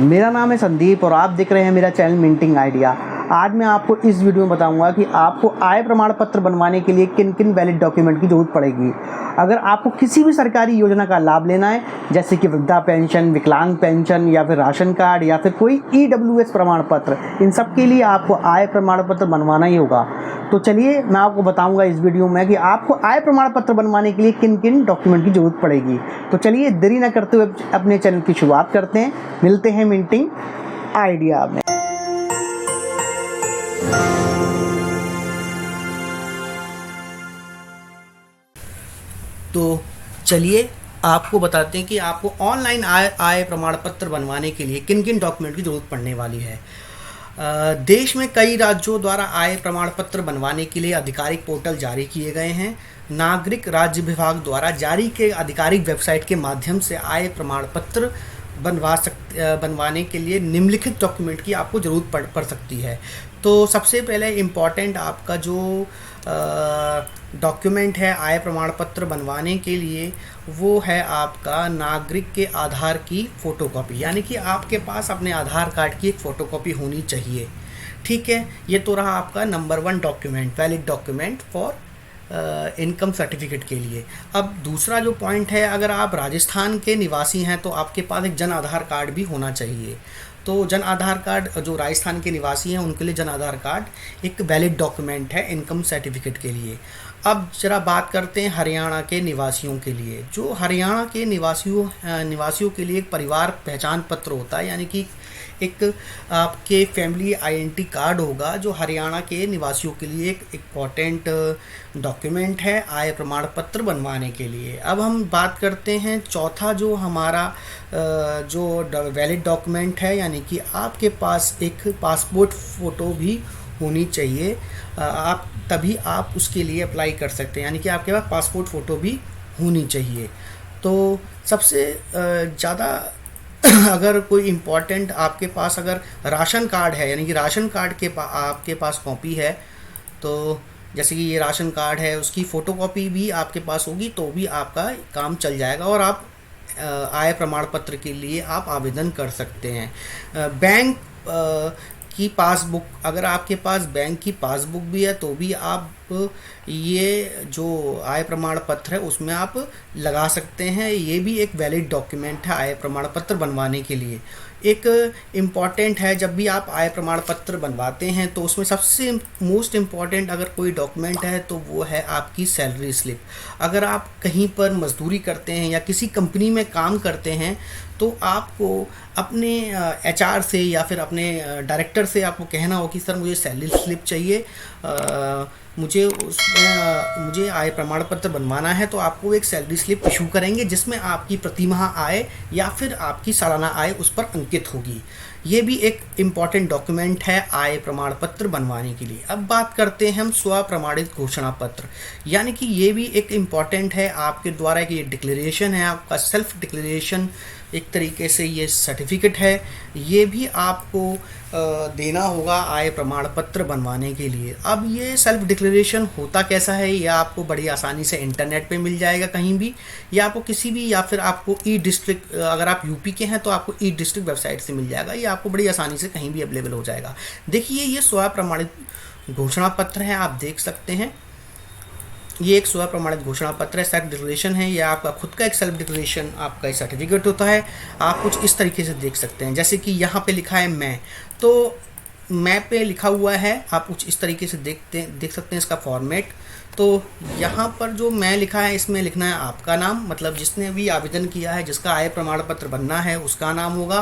मेरा नाम है संदीप और आप देख रहे हैं मेरा चैनल मिंटिंग आइडिया। आज मैं आपको इस वीडियो में बताऊंगा कि आपको आय प्रमाण पत्र बनवाने के लिए किन किन वैलिड डॉक्यूमेंट की ज़रूरत पड़ेगी। अगर आपको किसी भी सरकारी योजना का लाभ लेना है, जैसे कि वृद्धा पेंशन, विकलांग पेंशन या फिर राशन कार्ड या फिर कोई EWS प्रमाण पत्र, इन सब के लिए आपको आय प्रमाण पत्र बनवाना ही होगा। तो चलिए मैं आपको बताऊंगा इस वीडियो में कि आपको आय प्रमाण पत्र बनवाने के लिए किन किन डॉक्यूमेंट की ज़रूरत पड़ेगी। तो चलिए देरी न करते हुए अपने चैनल की शुरुआत करते हैं। मिलते हैं मिंटिंग आइडिया में। तो चलिए आपको बताते हैं कि आपको ऑनलाइन आय प्रमाण पत्र बनवाने के लिए किन किन डॉक्यूमेंट की ज़रूरत पड़ने वाली है। देश में कई राज्यों द्वारा आय प्रमाण पत्र बनवाने के लिए आधिकारिक पोर्टल जारी किए गए हैं। नागरिक राज्य विभाग द्वारा जारी के आधिकारिक वेबसाइट के माध्यम से आय प्रमाण पत्र बनवाने के लिए निम्नलिखित डॉक्यूमेंट की आपको ज़रूरत पड़ सकती है। तो सबसे पहले इम्पॉर्टेंट आपका जो डॉक्यूमेंट है आय प्रमाण पत्र बनवाने के लिए, वो है आपका नागरिक के आधार की फ़ोटोकॉपी, यानी कि आपके पास अपने आधार कार्ड की एक फ़ोटोकॉपी होनी चाहिए। ठीक है, ये तो रहा आपका number 1 document, valid document for income certificate के लिए। अब दूसरा जो पॉइंट है, अगर आप राजस्थान के निवासी हैं तो आपके पास एक जन आधार कार्ड भी होना चाहिए। तो जन आधार कार्ड, जो राजस्थान के निवासी हैं उनके लिए जन आधार कार्ड एक वैलिड डॉक्यूमेंट है इनकम सर्टिफिकेट के लिए। अब जरा बात करते हैं हरियाणा के निवासियों के लिए। जो हरियाणा के निवासियों के लिए एक परिवार पहचान पत्र होता है, यानी कि एक आपके फैमिली आइडेंटिटी कार्ड होगा, जो हरियाणा के निवासियों के लिए एक इम्पॉर्टेंट डॉक्यूमेंट है आय प्रमाण पत्र बनवाने के लिए। अब हम बात करते हैं चौथा जो हमारा जो वैलिड डॉक्यूमेंट है, यानी कि आपके पास एक पासपोर्ट फ़ोटो भी होनी चाहिए। आप तभी आप उसके लिए अप्लाई कर सकते हैं, यानी कि आपके पास पासपोर्ट फ़ोटो भी होनी चाहिए। तो सबसे ज़्यादा अगर कोई इम्पॉर्टेंट आपके पास अगर राशन कार्ड है, यानी कि राशन कार्ड के आपके पास कॉपी है, तो जैसे कि ये राशन कार्ड है उसकी फ़ोटोकॉपी भी आपके पास होगी तो भी आपका काम चल जाएगा और आप आय प्रमाण पत्र के लिए आप आवेदन कर सकते हैं। बैंक की पासबुक, अगर आपके पास बैंक की पासबुक भी है तो भी आप ये जो आय प्रमाण पत्र है उसमें आप लगा सकते हैं। ये भी एक वैलिड डॉक्यूमेंट है आय प्रमाण पत्र बनवाने के लिए। एक इम्पॉर्टेंट है, जब भी आप आय प्रमाण पत्र बनवाते हैं तो उसमें सबसे मोस्ट इम्पॉर्टेंट अगर कोई डॉक्यूमेंट है तो वो है आपकी सैलरी स्लिप। अगर आप कहीं पर मजदूरी करते हैं या किसी कंपनी में काम करते हैं तो आपको अपने HR से या फिर अपने डायरेक्टर से आपको कहना हो कि सर मुझे सैलरी स्लिप चाहिए, मुझे आय प्रमाण पत्र बनवाना है, तो आपको एक सैलरी स्लिप इशू करेंगे जिसमें आपकी प्रतिमाह आय या फिर आपकी सालाना आय उस पर अंकित होगी। ये भी एक इम्पॉर्टेंट डॉक्यूमेंट है आय प्रमाण पत्र बनवाने के लिए। अब बात करते हैं हम स्व प्रमाणित घोषणा पत्र, यानी कि ये भी एक इम्पॉर्टेंट है आपके द्वारा कि ये डिक्लेरेशन है, आपका सेल्फ डिक्लेरेशन एक तरीके से ये सर्टिफिकेट है, ये भी आपको देना होगा आय प्रमाण पत्र बनवाने के लिए। अब ये सेल्फ डिक्लेरेशन होता कैसा है, ये आपको बड़ी आसानी से इंटरनेट पे मिल जाएगा कहीं भी, या आपको किसी भी, या फिर आपको E-डिस्ट्रिक्ट, अगर आप यूपी के हैं तो आपको E-डिस्ट्रिक्ट वेबसाइट से मिल जाएगा, ये आपको बड़ी आसानी से कहीं भी अवेलेबल हो जाएगा। देखिए ये स्व प्रमाणित घोषणा पत्र है, आप देख सकते हैं ये एक स्व प्रमाणित घोषणा पत्र है, सेल्फ डिक्लेरेशन है। यह आपका खुद का एक सेल्फ डिक्लेरेशन आपका एक सर्टिफिकेट होता है। आप कुछ इस तरीके से देख सकते हैं, जैसे कि यहाँ पे लिखा है मैं, तो मैं पे लिखा हुआ है, आप कुछ इस तरीके से देख सकते हैं इसका फॉर्मेट। तो यहाँ पर जो मैं लिखा है इसमें लिखना है आपका नाम, मतलब जिसने भी आवेदन किया है, जिसका आय प्रमाण पत्र बनना है उसका नाम होगा।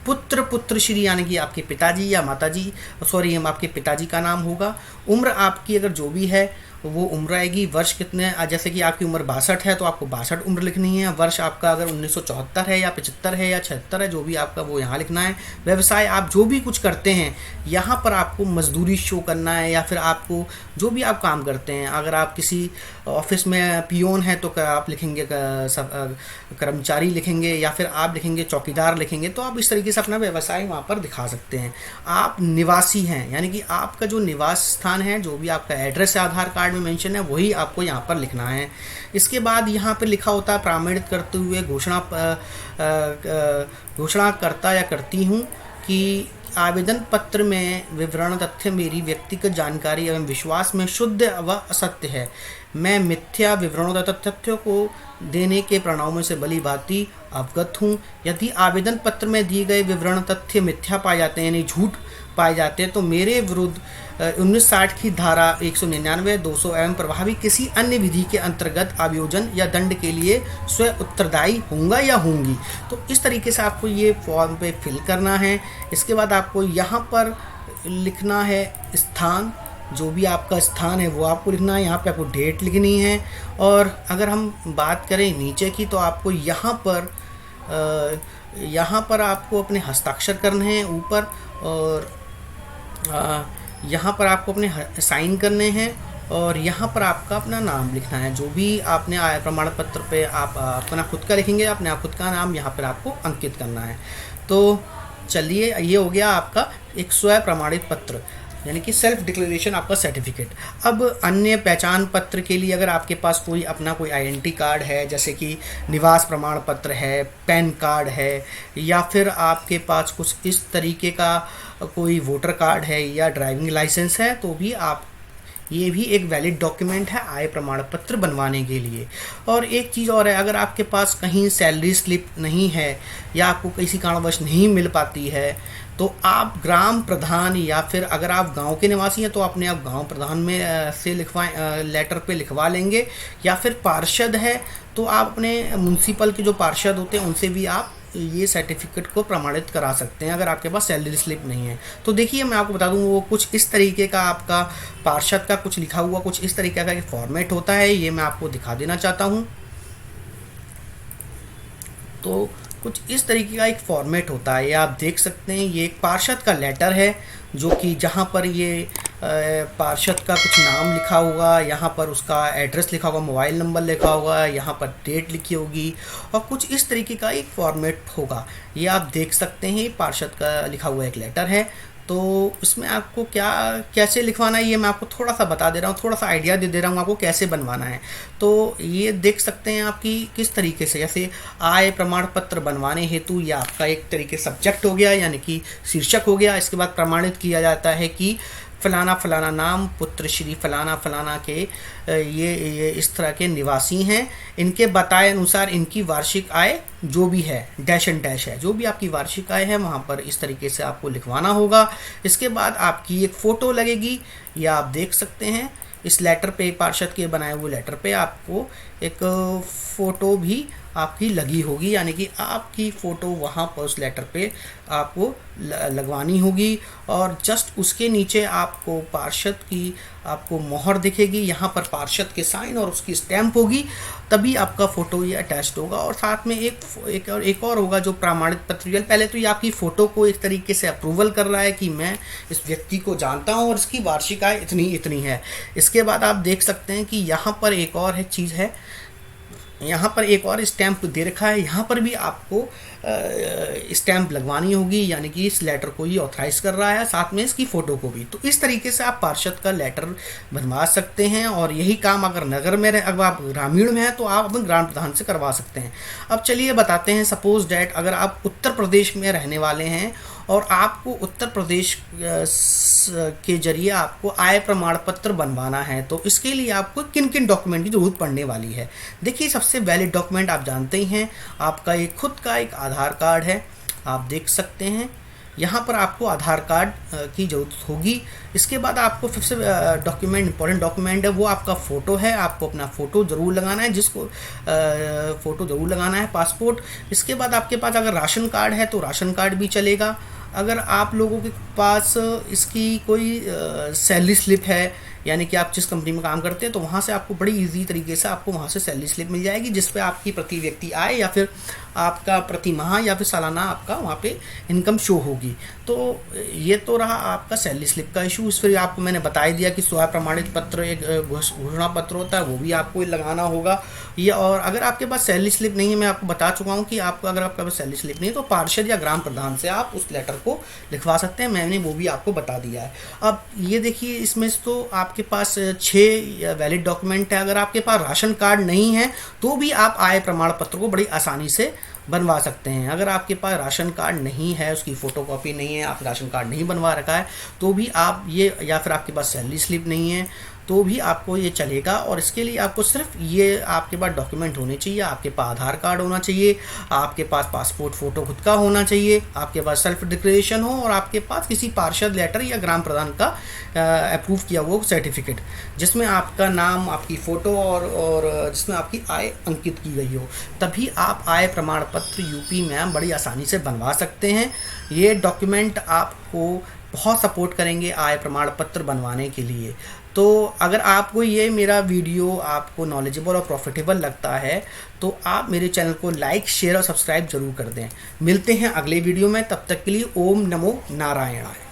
पुत्र श्री, यानी कि आपके पिताजी या माताजी, सॉरी आपके पिताजी का नाम होगा। उम्र आपकी अगर जो भी है वो उम्र आएगी। वर्ष कितने, जैसे कि आपकी उम्र 62 है तो आपको 62 उम्र लिखनी है। वर्ष आपका अगर 1974 है या 75 है या 76 है, जो भी आपका वो यहाँ लिखना है। व्यवसाय, आप जो भी कुछ करते हैं यहाँ पर आपको मजदूरी शो करना है, या फिर आपको जो भी आप काम करते हैं, अगर आप किसी ऑफिस में पियोन है तो आप लिखेंगे कर्मचारी लिखेंगे, या फिर आप लिखेंगे चौकीदार लिखेंगे। तो आप इस तरीके से अपना व्यवसाय वहाँ पर दिखा सकते हैं। आप निवासी हैं, यानी कि आपका जो निवास स्थान है, जो भी आपका एड्रेस है आधार कार्ड कार्ड में मेंशन है वही आपको यहाँ पर लिखना है। इसके बाद यहाँ पर लिखा होता है प्रमाणित करते हुए घोषणा करता या करती हूँ कि आवेदन पत्र में विवरण तथ्य मेरी व्यक्तिगत जानकारी एवं विश्वास में शुद्ध व असत्य है। मैं मिथ्या विवरणों तथा तथ्यों को देने के प्रणामों से भली भांति अवगत हूँ। यदि आवेदन पत्र में दिए गए विवरण तथ्य मिथ्या पाए जाते हैं यानी झूठ पाए जाते हैं तो मेरे विरुद्ध 1960 की धारा 199, 200 एवं प्रभावी किसी अन्य विधि के अंतर्गत आयोजन या दंड के लिए स्वयं उत्तरदायी होऊंगा या होंगी। तो इस तरीके से आपको ये फॉर्म पे फिल करना है। इसके बाद आपको यहाँ पर लिखना है स्थान, जो भी आपका स्थान है वो आपको लिखना है। यहाँ पे आपको डेट लिखनी है। और अगर हम बात करें नीचे की तो आपको यहाँ पर आपको अपने हस्ताक्षर करने हैं ऊपर, और यहाँ पर आपको अपने साइन करने हैं, और यहाँ पर आपका अपना नाम लिखना है। जो भी आपने आय प्रमाण पत्र पे आप अपना खुद का लिखेंगे, अपने आप खुद का नाम यहाँ पर आपको अंकित करना है। तो चलिए, ये हो गया आपका एक स्वयं प्रमाणित पत्र यानी कि सेल्फ डिक्लेरेशन, आपका सर्टिफिकेट। अब अन्य पहचान पत्र के लिए अगर आपके पास कोई आइडेंटिटी कार्ड है, जैसे कि निवास प्रमाण पत्र है, पैन कार्ड है, या फिर आपके पास कुछ इस तरीके का कोई वोटर कार्ड है या ड्राइविंग लाइसेंस है, तो भी आप ये भी एक वैलिड डॉक्यूमेंट है आय प्रमाण पत्र बनवाने के लिए। और एक चीज़ और है, अगर आपके पास कहीं सैलरी स्लिप नहीं है या आपको किसी कारणवश नहीं मिल पाती है तो आप ग्राम प्रधान, या फिर अगर आप गांव के निवासी हैं तो अपने आप गांव प्रधान में से लिखवाएं, लेटर पे लिखवा लेंगे, या फिर पार्षद है तो आप अपने म्यूनसिपल के जो पार्षद होते हैं उनसे भी आप ये सर्टिफिकेट को प्रमाणित करा सकते हैं अगर आपके पास सैलरी स्लिप नहीं है। तो देखिए, मैं आपको बता दूं, वो कुछ इस तरीके का आपका पार्षद का कुछ लिखा हुआ कुछ इस तरीके का एक फॉर्मेट होता है। ये मैं आपको दिखा देना चाहता हूँ। तो कुछ इस तरीके का एक फॉर्मेट होता है, ये आप देख सकते हैं। ये एक पार्षद का लेटर है जो कि जहाँ पर ये पार्षद का कुछ नाम लिखा होगा, यहाँ पर उसका एड्रेस लिखा होगा, मोबाइल नंबर लिखा होगा, यहाँ पर डेट लिखी होगी, और कुछ इस तरीके का एक फॉर्मेट होगा। ये आप देख सकते हैं, पार्षद का लिखा हुआ एक लेटर है। तो इसमें आपको कैसे लिखवाना है ये मैं आपको थोड़ा सा बता दे रहा हूँ, थोड़ा सा आइडिया दे रहा हूँ आपको कैसे बनवाना है। तो ये देख सकते हैं आपकी किस तरीके से, जैसे आय प्रमाण पत्र बनवाने हेतु ये आपका एक तरीके सब्जेक्ट हो गया यानी कि शीर्षक हो गया। इसके बाद प्रमाणित किया जाता है कि फलाना फलाना नाम पुत्र श्री फलाना फलाना के ये इस तरह के निवासी हैं, इनके बताए अनुसार इनकी वार्षिक आय जो भी है डैश एंड डैश है, जो भी आपकी वार्षिक आय है वहाँ पर इस तरीके से आपको लिखवाना होगा। इसके बाद आपकी एक फ़ोटो लगेगी, या आप देख सकते हैं इस लेटर पे, पार्षद के बनाए हुए लेटर पे आपको एक फ़ोटो भी आपकी लगी होगी, यानी कि आपकी फ़ोटो वहाँ पर उस लेटर पे आपको लगवानी होगी। और जस्ट उसके नीचे आपको पार्षद की आपको मोहर दिखेगी, यहाँ पर पार्षद के साइन और उसकी स्टैंप होगी, तभी आपका फ़ोटो ये अटैच्ड होगा। और साथ में एक और होगा जो प्रमाणित पत्र। पहले तो ये आपकी फ़ोटो को एक तरीके से अप्रूवल कर रहा है कि मैं इस व्यक्ति को जानता हूँ और इसकी वार्षिक आय इतनी इतनी है। इसके बाद आप देख सकते हैं कि यहाँ पर एक और चीज़ है, यहाँ पर एक और स्टैंप दे रखा है, यहाँ पर भी आपको स्टैंप लगवानी होगी, यानी कि इस लेटर को ये ऑथराइज कर रहा है, साथ में इसकी फ़ोटो को भी। तो इस तरीके से आप पार्षद का लेटर बनवा सकते हैं। और यही काम अगर नगर में अगर आप ग्रामीण में हैं तो आप अपने ग्राम प्रधान से करवा सकते हैं। अब चलिए बताते हैं, सपोज डैट अगर आप उत्तर प्रदेश में रहने वाले हैं और आपको उत्तर प्रदेश के जरिए आपको आय प्रमाण पत्र बनवाना है, तो इसके लिए आपको किन किन डॉक्यूमेंट की जरूरत पड़ने वाली है। देखिए, सबसे वैलिड डॉक्यूमेंट आप जानते ही हैं, आपका एक खुद का एक आधार कार्ड है। आप देख सकते हैं यहाँ पर आपको आधार कार्ड की ज़रूरत होगी। इसके बाद आपको फिर से डॉक्यूमेंट, इंपॉर्टेंट डॉक्यूमेंट है वो आपका फ़ोटो है, आपको अपना फ़ोटो ज़रूर लगाना है, जिसको फ़ोटो ज़रूर लगाना है, पासपोर्ट। इसके बाद आपके पास अगर राशन कार्ड है तो राशन कार्ड भी चलेगा। अगर आप लोगों के पास इसकी कोई सैलरी स्लिप है, यानी कि आप जिस कंपनी में काम करते हैं तो वहाँ से आपको बड़ी इजी तरीके से आपको वहाँ से सैलरी स्लिप मिल जाएगी, जिस पे आपकी प्रति व्यक्ति आय या फिर आपका प्रति माह या फिर सालाना आपका वहाँ पे इनकम शो होगी। तो ये तो रहा आपका सैलरी स्लिप का इशू। इस फिर आपको मैंने बता ही दिया कि स्वयं प्रमाणित पत्र एक घोषणा पत्र होता है, वो भी आपको लगाना होगा ये। और अगर आपके पास सैलरी स्लिप नहीं है, मैं आपको बता चुका हूँ कि आपको अगर आपके पास सैलरी स्लिप नहीं है तो पार्षद या ग्राम प्रधान से आप उस लेटर को लिखवा सकते हैं, मैंने वो भी आपको बता दिया है। अब ये देखिए, इसमें तो आप आपके पास 6 वैलिड डॉक्यूमेंट है, अगर आपके पास राशन कार्ड नहीं है तो भी आप आय प्रमाण पत्र को बड़ी आसानी से बनवा सकते हैं। अगर आपके पास राशन कार्ड नहीं है, उसकी फ़ोटोकॉपी नहीं है, आप राशन कार्ड नहीं बनवा रखा है तो भी आप ये, या फिर आपके पास सैलरी स्लिप नहीं है तो भी आपको ये चलेगा। और इसके लिए आपको सिर्फ ये आपके पास डॉक्यूमेंट होने चाहिए, आपके पास आधार कार्ड होना चाहिए, आपके पास पासपोर्ट फ़ोटो खुद का होना चाहिए, आपके पास सेल्फ डिक्लेरेशन हो और आपके पास किसी पार्षद लेटर या ग्राम प्रधान का अप्रूव किया हुआ सर्टिफिकेट जिसमें आपका नाम, आपकी फ़ोटो और जिसमें आपकी आय अंकित की गई हो, तभी आप आय प्रमाण पत्र यूपी में बड़ी आसानी से बनवा सकते हैं। ये डॉक्यूमेंट आपको बहुत सपोर्ट करेंगे आय प्रमाण पत्र बनवाने के लिए। तो अगर आपको ये मेरा वीडियो आपको नॉलेजेबल और प्रॉफिटेबल लगता है तो आप मेरे चैनल को लाइक, शेयर और सब्सक्राइब जरूर कर दें। मिलते हैं अगले वीडियो में, तब तक के लिए ओम नमो नारायणाय।